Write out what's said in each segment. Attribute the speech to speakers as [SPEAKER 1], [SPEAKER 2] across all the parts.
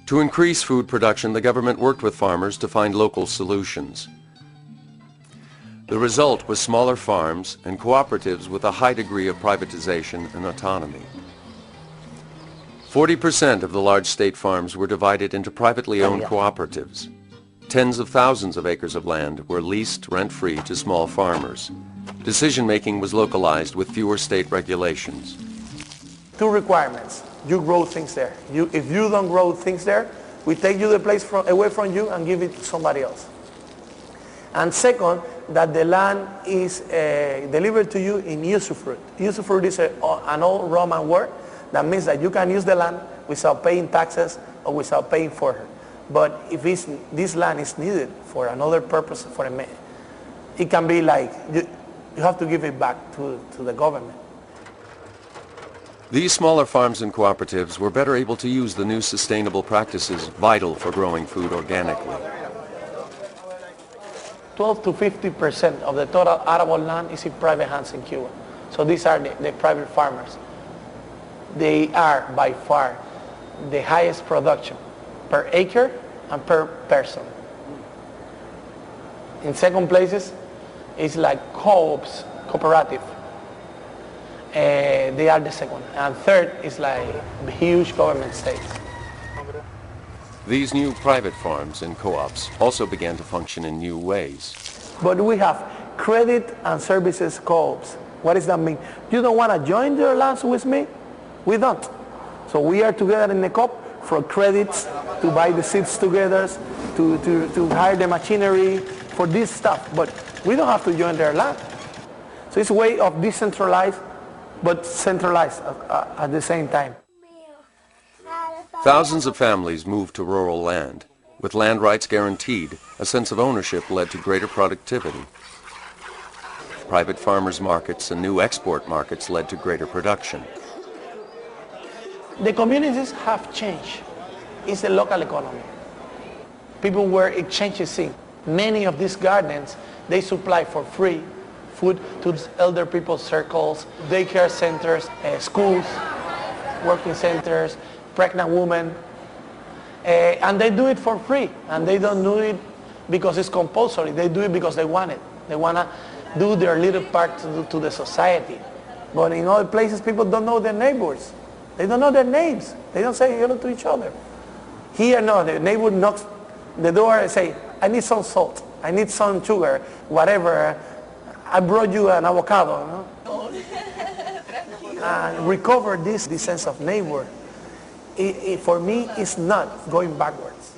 [SPEAKER 1] To increase food production, the government worked with farmers to find local solutions. The result was smaller farms and cooperatives with a high degree of privatization and autonomy. 40% of the large state farms were divided into privately owned cooperatives. Tens of thousands of acres of land were leased rent-free to small farmers. Decision-making was localized with fewer state regulations.
[SPEAKER 2] Two requirements. You grow things there. If you don't grow things there, we take you the place away from you and give it to somebody else. And second, that the land is delivered to you in usufruct. Usufruct is an old Roman word that means that you can use the land without paying taxes or without paying for it. But if this land is needed for another purpose, it can be like you have to give it back to the government.
[SPEAKER 1] These smaller farms and cooperatives were better able to use the new sustainable practices vital for growing food organically.
[SPEAKER 2] 12 to 50% of the total arable land is in private hands in Cuba. So these are the private farmers. They are by far the highest production per acre and per person. In second places, it's like co-ops, cooperative. They are the second. And third is like huge government states.
[SPEAKER 1] These new private farms and co-ops also began to function in new ways.
[SPEAKER 2] But we have credit and services co-ops. What does that mean? You don't want to join your lands with me? We don't. So we are together in the co-op for credits, to buy the seeds together, to hire the machinery, for this stuff. But we don't have to join their land. So it's a way of decentralized but centralized at the same time.
[SPEAKER 1] Thousands of families moved to rural land. With land rights guaranteed, a sense of ownership led to greater productivity. Private farmers' markets and new export markets led to greater production.
[SPEAKER 2] The communities have changed. It's the local economy. People were exchanging things. Many of these gardens, they supply for free food to elder people's circles, daycare centers, schools, working centers, pregnant women. And they do it for free. And they don't do it because it's compulsory. They do it because they want it. They want to do their little part to the society. But in other places, people don't know their neighbors. They don't know their names. They don't say hello to each other. Here, no, the neighbor knocks the door and say, I need some salt. I need some sugar, whatever. I brought you an avocado. No? And recover this sense of neighbor. For me, it's not going backwards.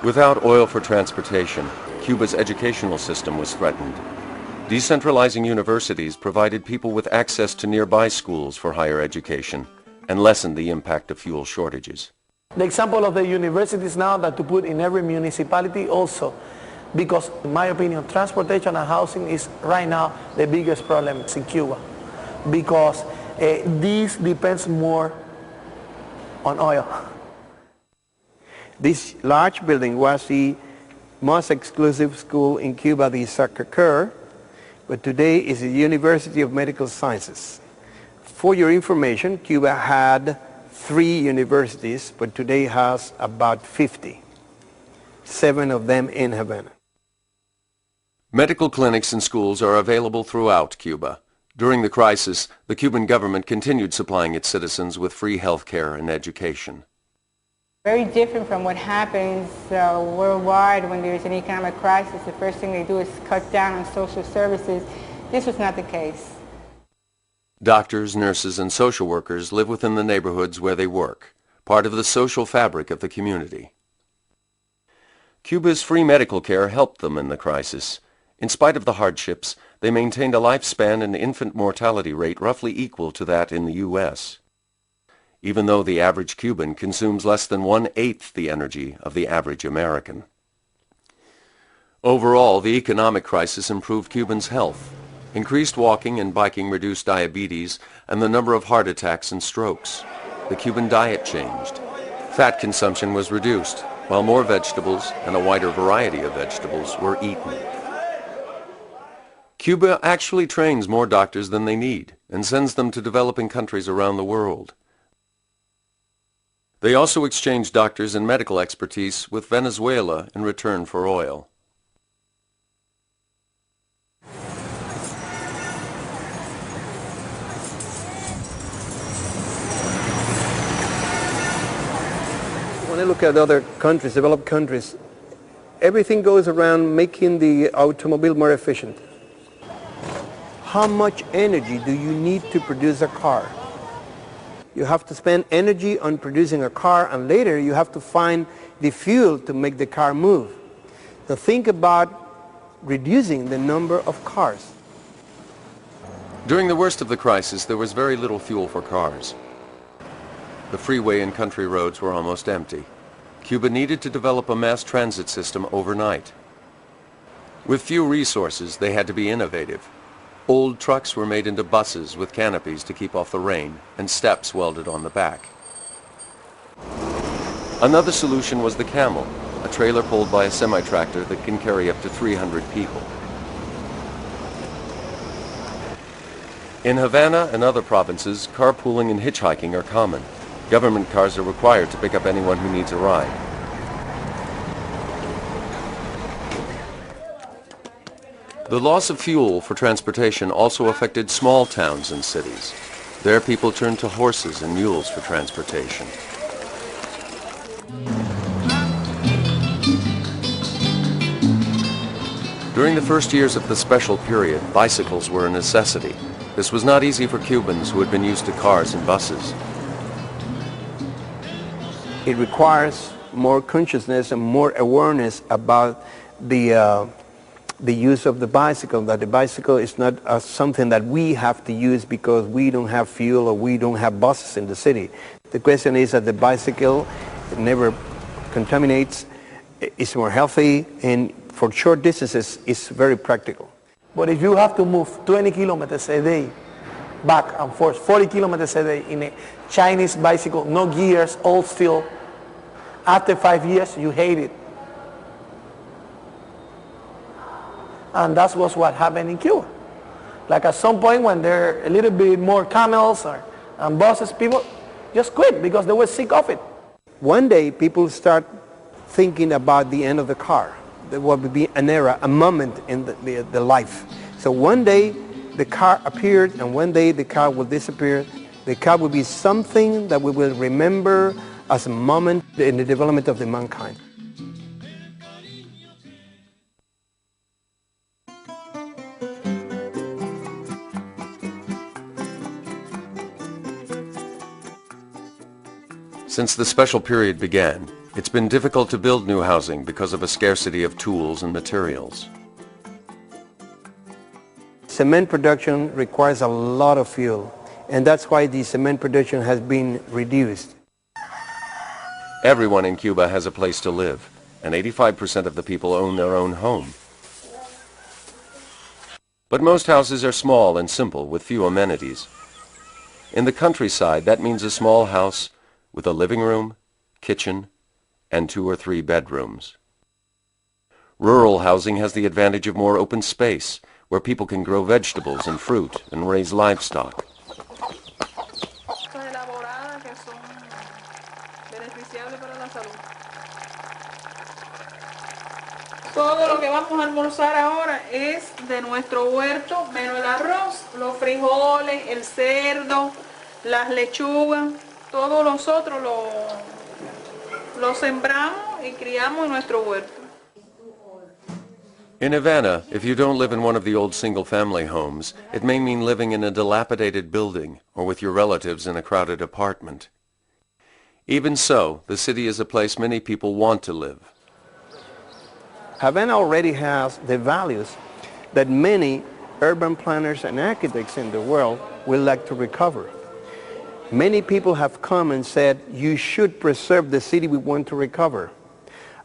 [SPEAKER 1] Without oil for transportation, Cuba's educational system was threatened. Decentralizing universities provided people with access to nearby schools for higher education and lessened the impact of fuel shortages.
[SPEAKER 2] The example of the universities now that to put in every municipality also, because in my opinion, transportation and housing is right now the biggest problem in Cuba, because this depends more on oil. This large building was the most exclusive school in Cuba, the Sacré-Cœur, but today is the University of Medical Sciences. For your information, Cuba had 3 universities, but today has about 50, 7 of them in Havana.
[SPEAKER 1] Medical clinics and schools are available throughout Cuba. During the crisis, the Cuban government continued supplying its citizens with free health care and education.
[SPEAKER 3] Very different from what happens worldwide when there's an economic crisis. The first thing they do is cut down on social services. This was not the case.
[SPEAKER 1] Doctors, nurses, and social workers live within the neighborhoods where they work, part of the social fabric of the community. Cuba's free medical care helped them in the crisis. In spite of the hardships, they maintained a lifespan and infant mortality rate roughly equal to that in the U.S., even though the average Cuban consumes less than 1/8 the energy of the average American. Overall, the economic crisis improved Cubans' health. Increased walking and biking reduced diabetes and the number of heart attacks and strokes. The Cuban diet changed. Fat consumption was reduced, while more vegetables and a wider variety of vegetables were eaten. Cuba actually trains more doctors than they need and sends them to developing countries around the world. They also exchange doctors and medical expertise with Venezuela in return for oil.
[SPEAKER 4] When I look at other countries, developed countries, everything goes around making the automobile more efficient. How much energy do you need to produce a car? You have to spend energy on producing a car, and later you have to find the fuel to make the car move. So think about reducing the number of cars.
[SPEAKER 1] During the worst of the crisis, there was very little fuel for cars. The freeway and country roads were almost empty. Cuba needed to develop a mass transit system overnight. With few resources, they had to be innovative. Old trucks were made into buses with canopies to keep off the rain and steps welded on the back. Another solution was the camel, a trailer pulled by a semi-tractor that can carry up to 300 people. In Havana and other provinces, carpooling and hitchhiking are common. Government cars are required to pick up anyone who needs a ride. The loss of fuel for transportation also affected small towns and cities. There people turned to horses and mules for transportation. During the first years of the special period, bicycles were a necessity. This was not easy for Cubans who had been used to cars and buses.
[SPEAKER 4] It requires more consciousness and more awareness about the use of the bicycle, that the bicycle is not something that we have to use because we don't have fuel or we don't have buses in the city. The question is that the bicycle never contaminates, is more healthy, and for short distances is very practical.
[SPEAKER 2] But if you have to move 20 kilometers a day back and forth, 40 kilometers a day in a Chinese bicycle, no gears, all steel, after 5 years you hate it. And that was what happened in Cuba. Like at some point when there are a little bit more camels and buses, people just quit because they were sick of it.
[SPEAKER 4] One day people start thinking about the end of the car. There will be an era, a moment in the life. So one day the car appeared and one day the car will disappear. The car will be something that we will remember as a moment in the development of the mankind.
[SPEAKER 1] Since the special period began, it's been difficult to build new housing because of a scarcity of tools and materials.
[SPEAKER 4] Cement production requires a lot of fuel, and that's why the cement production has been reduced.
[SPEAKER 1] Everyone in Cuba has a place to live, and 85% of the people own their own home. But most houses are small and simple with few amenities. In the countryside, that means a small house with a living room, kitchen, and 2 or 3 bedrooms. Rural housing has the advantage of more open space, where people can grow vegetables and fruit and raise livestock.
[SPEAKER 5] Todo lo que vamos a almorzar ahora es de nuestro huerto, menos el arroz, los frijoles, el cerdo, las lechugas. Todos nosotros lo sembramos y criamos en nuestro huerto.
[SPEAKER 1] In Havana, if you don't live in one of the old single-family homes, it may mean living in a dilapidated building or with your relatives in a crowded apartment. Even so, the city is a place many people want to live.
[SPEAKER 4] Havana already has the values that many urban planners and architects in the world would like to recover. Many people have come and said, you should preserve the city we want to recover.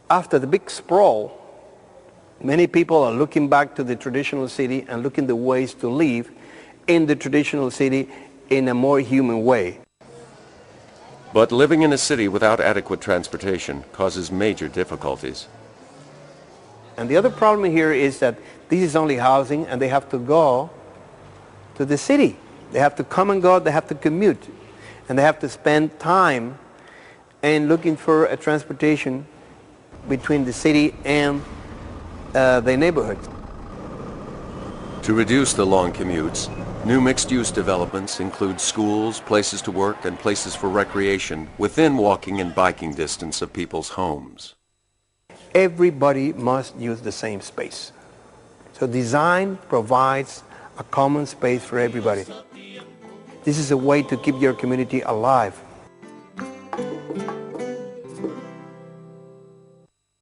[SPEAKER 4] After the big sprawl, many people are looking back to the traditional city and looking the ways to live in the traditional city in a more human way.
[SPEAKER 1] But living in a city without adequate transportation causes major difficulties.
[SPEAKER 4] And the other problem here is that this is only housing, and they have to go to the city. They have to come and go, they have to commute, and they have to spend time and looking for a transportation between the city and the neighborhood.
[SPEAKER 1] To reduce the long commutes, new mixed-use developments include schools, places to work, and places for recreation within walking and biking distance of people's homes.
[SPEAKER 4] Everybody must use the same space. So design provides a common space for everybody. This is a way to keep your community alive.